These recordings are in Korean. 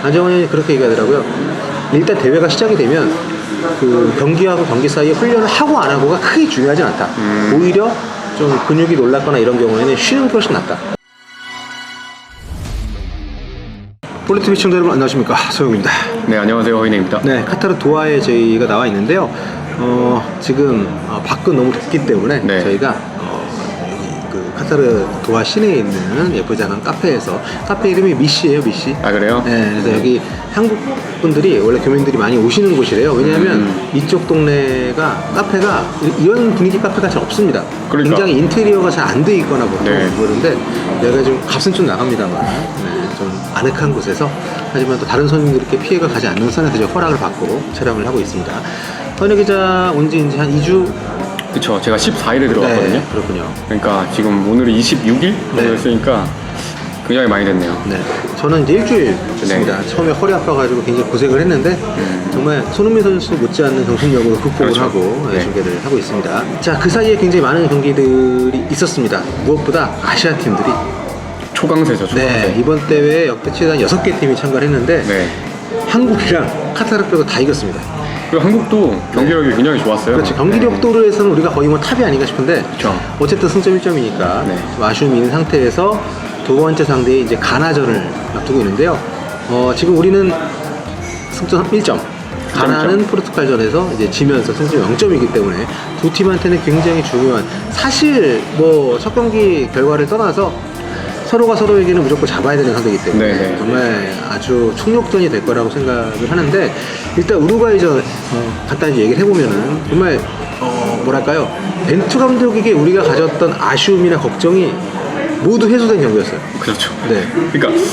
안정환 의원이 그렇게 얘기하더라고요. 일단 대회가 시작이 되면 그 경기하고 경기 사이에 훈련을 하고 안 하고가 크게 중요하진 않다. 오히려 좀 근육이 놀랐거나 이런 경우에는 쉬는 게 훨씬 낫다. 폴리티비 시청자 여러분 안녕하십니까, 서영입니다. 네, 안녕하세요, 허인혜입니다. 네, 카타르 도하에 저희가 나와 있는데요. 지금 밖은 너무 덥기 때문에 네. 저희가 그 카타르 도하 시내에 있는 예쁘장한 카페에서, 카페 이름이 미시예요, 미시. 아, 그래요? 네, 그래서 여기 한국 분들이, 원래 교민들이 많이 오시는 곳이래요. 왜냐하면 이쪽 동네가 카페가 이런 분위기 카페가 잘 없습니다. 그러니까. 굉장히 인테리어가 잘 안 돼 있거나 보통 네. 그런데 여기가 좀 값은 좀 나갑니다만, 네, 좀 아늑한 곳에서, 하지만 또 다른 손님들께 피해가 가지 않는 선에서 이제 허락을 받고 촬영을 하고 있습니다. 헌혜 기자 온 지 이제 한 2주? 그쵸, 제가 14일에 들어갔거든요. 네, 그렇군요. 그러니까 지금 오늘이 26일 정도였으니까 굉장히 많이 됐네요. 네, 저는 이제 일주일 됐습니다. 네. 처음에 허리 아파가지고 굉장히 고생을 했는데 정말 손흥민 선수 못지않는 정신력으로 극복을 그렇죠. 하고 네. 중계를 하고 있습니다. 자, 그 사이에 굉장히 많은 경기들이 있었습니다. 무엇보다 아시아 팀들이, 초강세죠, 초강세. 네, 이번 대회에 역대 최단 6개 팀이 참가를 했는데 네. 한국이랑 카타르 빼고 다 이겼습니다. 그리고 한국도 경기력이 굉장히 좋았어요. 그렇지, 경기력 도로에서는 우리가 거의 뭐 탑이 아닌가 싶은데, 그쵸. 어쨌든 승점 1점이니까 네. 아쉬움이 있는 상태에서 두 번째 상대에 이제 가나전을 앞두고 있는데요. 지금 우리는 승점 1점, 가나는 포르투갈전에서 이제 지면서 승점 0점이기 때문에 두 팀한테는 굉장히 중요한, 사실 뭐 첫 경기 결과를 떠나서 서로가 서로에게는 무조건 잡아야 되는 상대이기 때문에 네네. 정말 아주 총력전이 될 거라고 생각을 하는데, 일단 우루과이전 간단히 얘기를 해보면은 정말 뭐랄까요, 벤투 감독에게 우리가 가졌던 아쉬움이나 걱정이 모두 해소된 경기였어요. 그렇죠. 네. 그러니까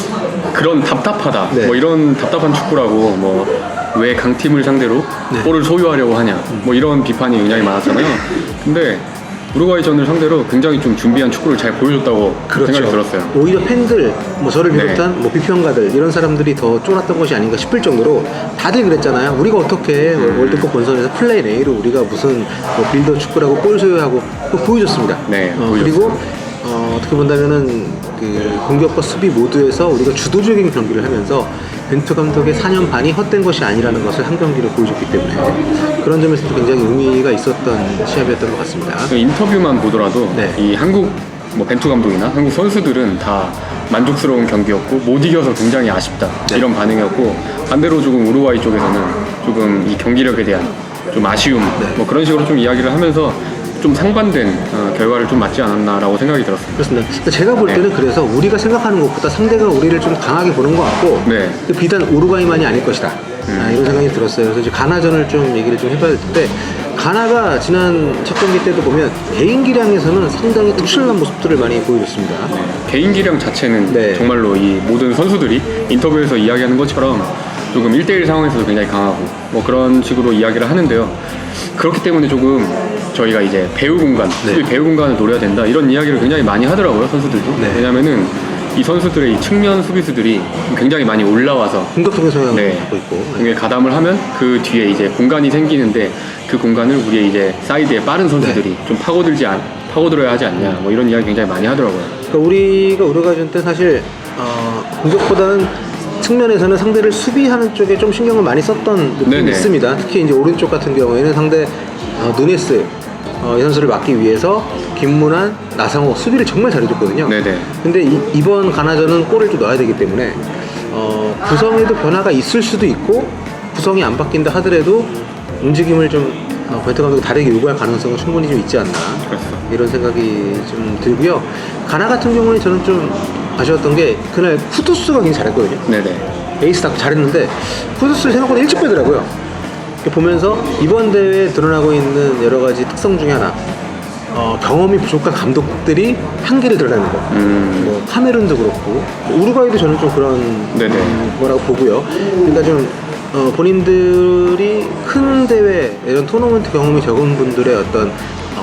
그런 답답하다, 네. 뭐 이런 답답한 축구라고, 뭐 왜 강팀을 상대로 네. 볼을 소유하려고 하냐, 뭐 이런 비판이 굉장히 많았잖아요. 근데 우루과이전을 상대로 굉장히 좀 준비한 축구를 잘 보여줬다고 생각이 들었어요. 오히려 팬들, 뭐 저를 네. 비롯한 뭐 비평가들, 이런 사람들이 더 쫄았던 것이 아닌가 싶을 정도로 다들 그랬잖아요. 우리가 어떻게 월드컵 본선에서 플레이 A로 우리가 무슨 뭐 빌더 축구라고 골 소유하고, 그거 보여줬습니다. 네, 그리고 어떻게 본다면은 그 공격과 수비 모두에서 우리가 주도적인 경기를 하면서 벤투 감독의 4년 반이 헛된 것이 아니라는 것을 한 경기로 보여줬기 때문에 그런 점에서도 굉장히 의미가 있었던 시합이었던 것 같습니다. 그 인터뷰만 보더라도 네. 이 한국 뭐 벤투 감독이나 한국 선수들은 다 만족스러운 경기였고 못 이겨서 굉장히 아쉽다, 네. 이런 반응이었고, 반대로 조금 우루과이 쪽에서는 조금 이 경기력에 대한 좀 아쉬움, 네. 뭐 그런 식으로 좀 이야기를 하면서 좀 상반된 결과를 좀 맞지 않았나라고 생각이 들었습니다. 그렇습니다. 그러니까 제가 볼 때는 그래서 우리가 생각하는 것보다 상대가 우리를 좀 강하게 보는 것 같고, 네. 비단 우루과이만이 아닐 것이다, 이런 생각이 들었어요. 그래서 이제 가나전을 좀 얘기를 좀 해봐야 될 텐데, 가나가 지난 첫 경기 때도 보면 개인 기량에서는 상당히 특출난 모습들을 많이 보여줬습니다. 개인 기량 자체는 네. 정말로 이 모든 선수들이 인터뷰에서 이야기하는 것처럼 조금 1대1 상황에서도 굉장히 강하고 뭐 그런 식으로 이야기를 하는데요. 그렇기 때문에 조금 저희가 이제 배우 공간, 수비 배우 공간을 노려야 된다, 이런 이야기를 굉장히 많이 하더라고요, 선수들도. 네. 왜냐면은 이 선수들의 이 측면 수비수들이 굉장히 많이 올라와서 공격적인 성향을 네, 갖고 있고, 이게 가담을 하면 그 뒤에 이제 공간이 생기는데, 그 공간을 우리의 이제 사이드에 빠른 선수들이 좀 파고들어야 하지 않냐, 뭐 이런 이야기 굉장히 많이 하더라고요. 그러니까 우리가 우루과이전 때 사실 공격보다는 측면에서는 상대를 수비하는 쪽에 좀 신경을 많이 썼던 느낌이 네네. 있습니다. 특히 이제 오른쪽 같은 경우에는 상대 누네스 이 선수를 막기 위해서 김문환, 나상호 수비를 정말 잘해줬거든요. 네네. 근데 이번 가나전은 골을 좀 넣어야 되기 때문에 구성에도 변화가 있을 수도 있고, 구성이 안 바뀐다 하더라도 움직임을 좀 벤투 감독이 다르게 요구할 가능성은 충분히 좀 있지 않나, 그렇죠. 이런 생각이 좀 들고요. 가나 같은 경우는 저는 좀 아쉬웠던 게, 그날 쿠두스가 굉장히 잘했거든요. 네네. 에이스 딱 잘했는데 쿠두스를 생각보다 일찍 빼더라고요. 보면서 이번 대회에 드러나고 있는 여러 가지 특성 중에 하나, 경험이 부족한 감독들이 한계를 드러내는 거. 뭐 카메룬도 그렇고 우루과이도 저는 좀 그런 네네. 거라고 보고요. 그러니까 좀 본인들이 큰 대회, 이런 토너먼트 경험이 적은 분들의 어떤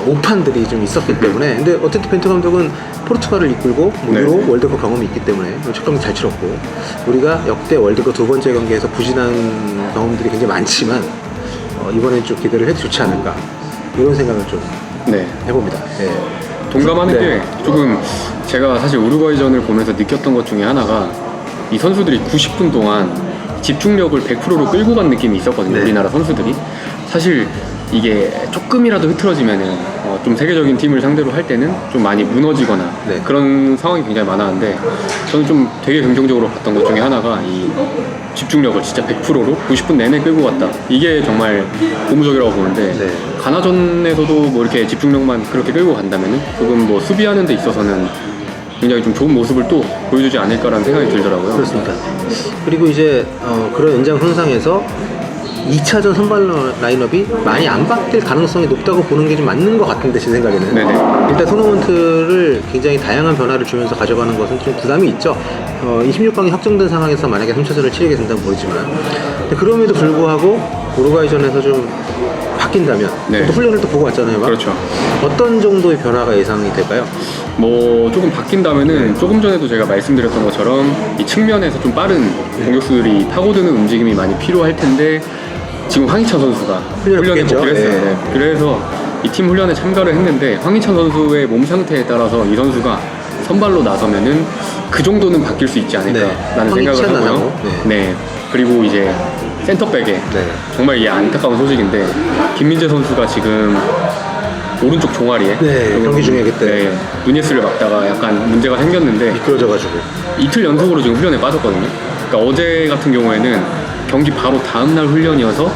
오판들이 좀 있었기 때문에, 근데 어쨌든 벤투 감독은 포르투갈을 이끌고 뭐 네. 유로 월드컵 경험이 있기 때문에 첫 경기 잘 치렀고, 우리가 역대 월드컵 두 번째 경기에서 부진한 경험들이 굉장히 많지만 이번엔 좀 기대를 해도 좋지 않을까, 이런 생각을 좀 네. 해봅니다. 네. 동감하는 네. 게, 조금 제가 사실 우루과이전을 보면서 느꼈던 것 중에 하나가, 이 선수들이 90분 동안 집중력을 100%로 끌고 간 느낌이 있었거든요. 네. 우리나라 선수들이. 사실 이게 조금이라도 흐트러지면은 좀 세계적인 팀을 상대로 할 때는 좀 많이 무너지거나 네. 그런 상황이 굉장히 많았는데 저는 좀 되게 긍정적으로 봤던 것 중에 하나가 이 집중력을 진짜 100%로 90분 내내 끌고 갔다. 이게 정말 고무적이라고 보는데 네. 가나전에서도 뭐 이렇게 집중력만 그렇게 끌고 간다면은 조금 뭐 수비하는 데 있어서는 굉장히 좀 좋은 모습을 또 보여주지 않을까라는 생각이 들더라고요. 그렇습니다. 그리고 이제 그런 연장선상에서 2차전 선발 라인업이 많이 안 바뀔 가능성이 높다고 보는 게 좀 맞는 것 같은데 제 생각에는. 네네. 일단 토너먼트를 굉장히 다양한 변화를 주면서 가져가는 것은 좀 부담이 있죠. 26강이 확정된 상황에서 만약에 3차전을 치르게 된다면 모르지만, 근데 그럼에도 불구하고 우루과이전에서 좀 바뀐다면, 네. 또 훈련을 또 보고 왔잖아요. 막. 그렇죠. 어떤 정도의 변화가 예상이 될까요? 뭐 조금 바뀐다면은 조금 전에도 제가 말씀드렸던 것처럼 이 측면에서 좀 빠른 공격수들이 파고드는 움직임이 많이 필요할 텐데 지금 황희찬 선수가 훈련에 붙겠죠. 복귀를 했어요. 네. 네. 그래서 이 팀 훈련에 참가를 했는데 황희찬 선수의 몸 상태에 따라서 이 선수가 선발로 나서면은 그 정도는 바뀔 수 있지 않을까라는 네. 생각을 하고요. 나상호. 네. 그리고 이제 센터백에 네. 정말 이게 안타까운 소식인데 김민재 선수가 지금 오른쪽 종아리에 네, 경기 중에 그때. 네, 누네스를 막다가 약간 문제가 생겼는데 미끄러져가지고. 이틀 연속으로 지금 훈련에 빠졌거든요. 그러니까 어제 같은 경우에는 경기 바로 다음날 훈련이어서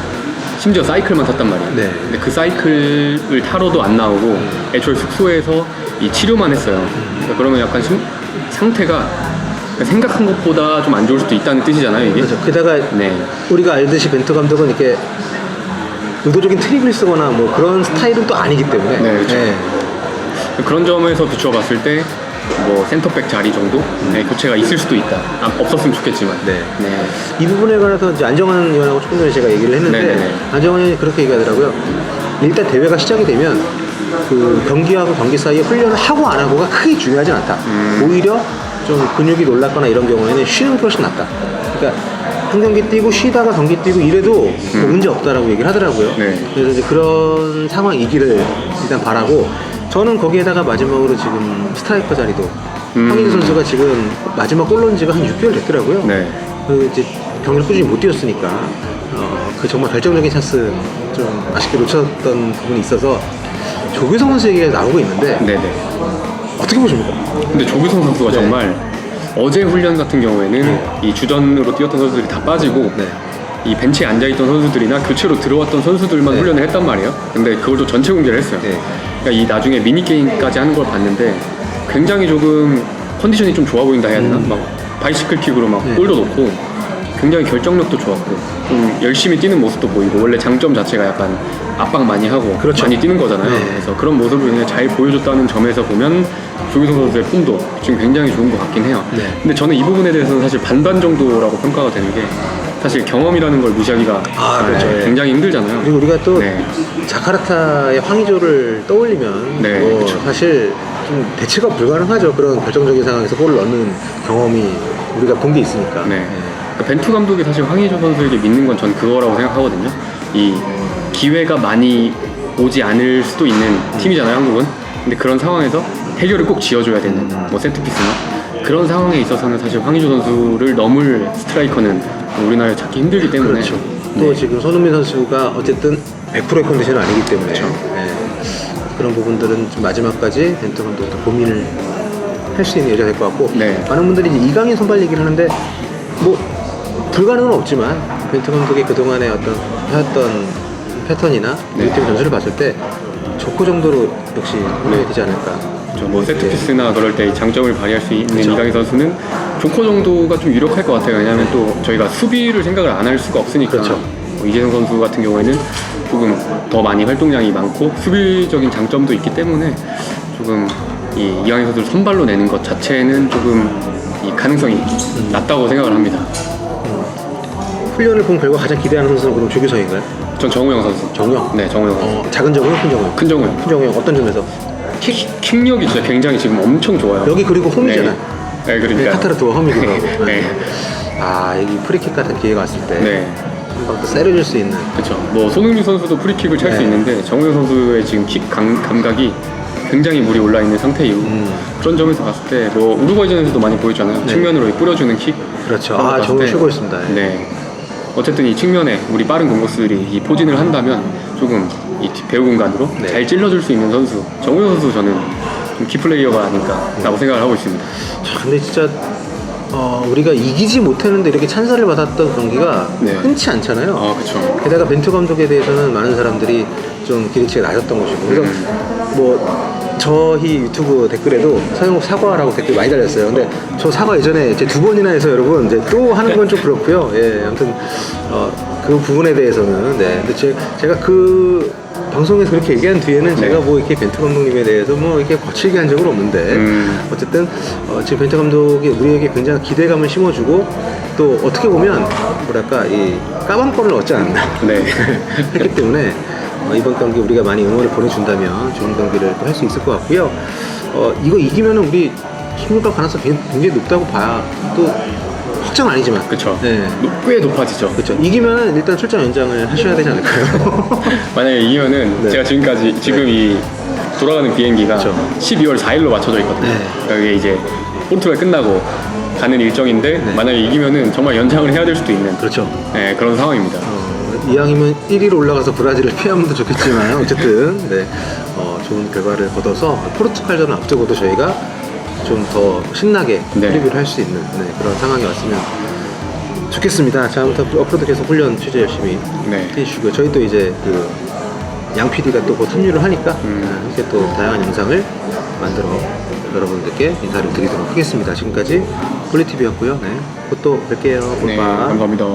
심지어 사이클만 탔단 말이에요. 네. 근데 그 사이클을 타러도 안 나오고 애초에 숙소에서 이 치료만 했어요. 그러니까 그러면 약간 상태가 생각한 것보다 좀 안 좋을 수도 있다는 뜻이잖아요, 이게. 그렇죠. 게다가 네. 우리가 알듯이 벤투 감독은 이렇게 의도적인 트릭을 쓰거나 뭐 그런 스타일은 또 아니기 때문에. 네, 그렇죠. 그런 점에서 비춰봤을 때 뭐 센터백 자리 정도 교체가 있을 수도 있다. 없었으면 좋겠지만. 네. 네. 이 부분에 관해서 이제 안정환 의원하고 조금 전에 제가 얘기를 했는데, 네네네. 안정환 의원이 그렇게 얘기하더라고요. 일단 대회가 시작이 되면 그 경기하고 경기 사이에 훈련을 하고 안 하고가 크게 중요하진 않다. 오히려 좀 근육이 놀랐거나 이런 경우에는 쉬는 게 훨씬 낫다. 그러니까 한 경기 뛰고 쉬다가 경기 뛰고 이래도 뭐 문제 없다라고 얘기를 하더라고요. 네. 그래서 이제 그런 상황이기를 일단 바라고, 저는 거기에다가 마지막으로 지금 스트라이커 자리도 황인재 선수가 지금 마지막 골 넣은 지가 한 6개월 됐더라고요. 네. 그 이제 경기를 꾸준히 못 뛰었으니까 그 정말 결정적인 찬스 좀 아쉽게 놓쳤던 부분이 있어서 조규성 선수 얘기가 나오고 있는데 네네. 어떻게 보십니까? 근데 조규성 선수가 네. 정말 어제 훈련 같은 경우에는 이 주전으로 뛰었던 선수들이 다 빠지고 네. 이 벤치에 앉아있던 선수들이나 교체로 들어왔던 선수들만 네. 훈련을 했단 말이에요. 근데 그걸 또 전체 공개를 했어요. 네. 그러니까 이 나중에 미니게임까지 하는 걸 봤는데 굉장히 조금 컨디션이 좀 좋아 보인다 해야 되나? 막 바이시클 킥으로 막 네. 골도 넣고 굉장히 결정력도 좋았고 좀 열심히 뛰는 모습도 보이고, 원래 장점 자체가 약간 압박 많이 하고 그렇죠. 많이 뛰는 거잖아요. 네. 그래서 그런 모습을 굉장히 잘 보여줬다는 점에서 보면 조규성 선수의 폼도 지금 굉장히 좋은 것 같긴 해요. 네. 근데 저는 이 부분에 대해서는 사실 반반 정도라고 평가가 되는 게, 사실 경험이라는 걸 무시하기가 그렇죠. 예. 굉장히 힘들잖아요. 그리고 우리가 또 네. 자카르타의 황의조를 떠올리면 네, 뭐 그렇죠. 사실 좀 대체가 불가능하죠. 그런 결정적인 상황에서 골을 넣는 경험이 우리가 본 게 있으니까. 네. 그러니까 벤투 감독이 사실 황의조 선수에게 믿는 건 전 그거라고 생각하거든요. 이 기회가 많이 오지 않을 수도 있는 팀이잖아요, 한국은. 근데 그런 상황에서 해결을 꼭 지어줘야 되는 뭐 세트피스나 그런 상황에 있어서는 사실 황의조 선수를 넘을 스트라이커는 우리나라에 찾기 힘들기 때문에. 그렇죠. 네. 또 지금 손흥민 선수가 어쨌든 100%의 컨디션은 아니기 때문에 그런 부분들은 좀 마지막까지 벤투 감독도 고민을 할 수 있는 여지가 될 것 같고, 네. 많은 분들이 이제 이강인 선발 얘기를 하는데 뭐 불가능은 없지만 벤투 감독이 그동안에 어떤 해왔던 패턴이나 네. 우리 팀 전술을 봤을 때 조코 정도로 역시 훈련이 되지 않을까. 뭐 세트피스나 그럴 때 장점을 발휘할 수 있는 그렇죠. 이강인 선수는 조코 정도가 좀 유력할 것 같아요. 왜냐하면 또 저희가 수비를 생각을 안 할 수가 없으니까. 그렇죠. 뭐 이재성 선수 같은 경우에는 조금 더 많이 활동량이 많고 수비적인 장점도 있기 때문에 조금 이 이강인 선수를 선발로 내는 것 자체는 조금 이 가능성이 낮다고 생각을 합니다. 훈련을 본 결과 가장 기대하는 선수는 그럼 조규성인가요? 전 정우영 선수. 정우영? 네, 정우영 선수. 작은 정우영, 큰 정우영? 큰 정우영. 큰 정우영 어떤 점에서? 킥력이 진짜 굉장히 지금 엄청 좋아요. 여기 그리고 홈이잖아. 네, 그러니까. 카타르트와 홈이기도 하고. 네. 이 프리킥 같은 기회가 왔을 때 네. 한방 또 세려줄 수 있는. 그렇죠. 뭐 손흥민 선수도 프리킥을 찰 수 네. 있는데 정우영 선수의 지금 킥 감각이 굉장히 물이 올라 있는 상태이고, 그런 점에서 봤을 때 뭐 우루과이전에서도 많이 보였잖아요. 네. 측면으로 뿌려주는 킥. 그렇죠. 그런 거 봤을 정말 때 최고였습니다. 예. 네. 어쨌든 이 측면에 우리 빠른 공격수들이 이 포진을 한다면 조금 이 배우 공간으로 네. 잘 찔러줄 수 있는 선수 정우영 선수 저는 좀 키플레이어가 아닐까라고 생각을 하고 있습니다. 자, 근데 진짜 우리가 이기지 못했는데 이렇게 찬사를 받았던 경기가 네. 흔치 않잖아요. 아 그렇죠. 게다가 벤투 감독에 대해서는 많은 사람들이 좀 기대치가 낮았던 것이고 그래서 뭐 저희 유튜브 댓글에도 서영욱 사과라고 댓글 많이 달렸어요. 근데 저 사과 예전에 이제 2번이나 해서 여러분 이제 또 하는 건 좀 그렇고요. 예, 아무튼 그 부분에 대해서는 네. 근데 제가 그 방송에서 그렇게 얘기한 뒤에는 네. 제가 뭐 이렇게 벤투 감독님에 대해서 뭐 이렇게 거칠게 한 적은 없는데 어쨌든 지금 벤투 감독이 우리에게 굉장히 기대감을 심어주고 또 어떻게 보면 뭐랄까 이 까방권을 얻지 않았나 네. 했기 때문에 이번 경기 우리가 많이 응원을 보내준다면 좋은 경기를 또 할 수 있을 것 같고요. 이거 이기면은 우리 승률 가능성이 굉장히 높다고 봐야 또 확정은 아니지만 그렇죠. 네. 꽤 높아지죠. 그렇죠. 이기면 일단 출전 연장을 하셔야 되지 않을까요? 만약에 이기면은 네. 제가 지금까지 지금 이 돌아가는 비행기가 그쵸. 12월 4일로 맞춰져 있거든요. 네. 그게 이제 포르투갈 끝나고 가는 일정인데 네. 만약에 이기면은 정말 연장을 해야 될 수도 있는 그렇죠. 네, 그런 상황입니다. 이왕이면 1위로 올라가서 브라질을 피하면 더 좋겠지만 어쨌든 네, 좋은 결과를 거둬서 포르투갈전을 앞두고도 저희가 좀 더 신나게 네. 프리뷰를 할 수 있는 그런 상황이 왔으면 좋겠습니다. 자, 아무튼 앞으로도 계속 훈련 취재 열심히 네. 해주시고요. 저희도 이제 그 양 PD가 또 곧 합류를 하니까 함께 또 다양한 영상을 만들어 여러분들께 인사를 드리도록 하겠습니다. 지금까지 폴리TV였고요. 네, 곧 또 뵐게요. 네, 굿바. 감사합니다.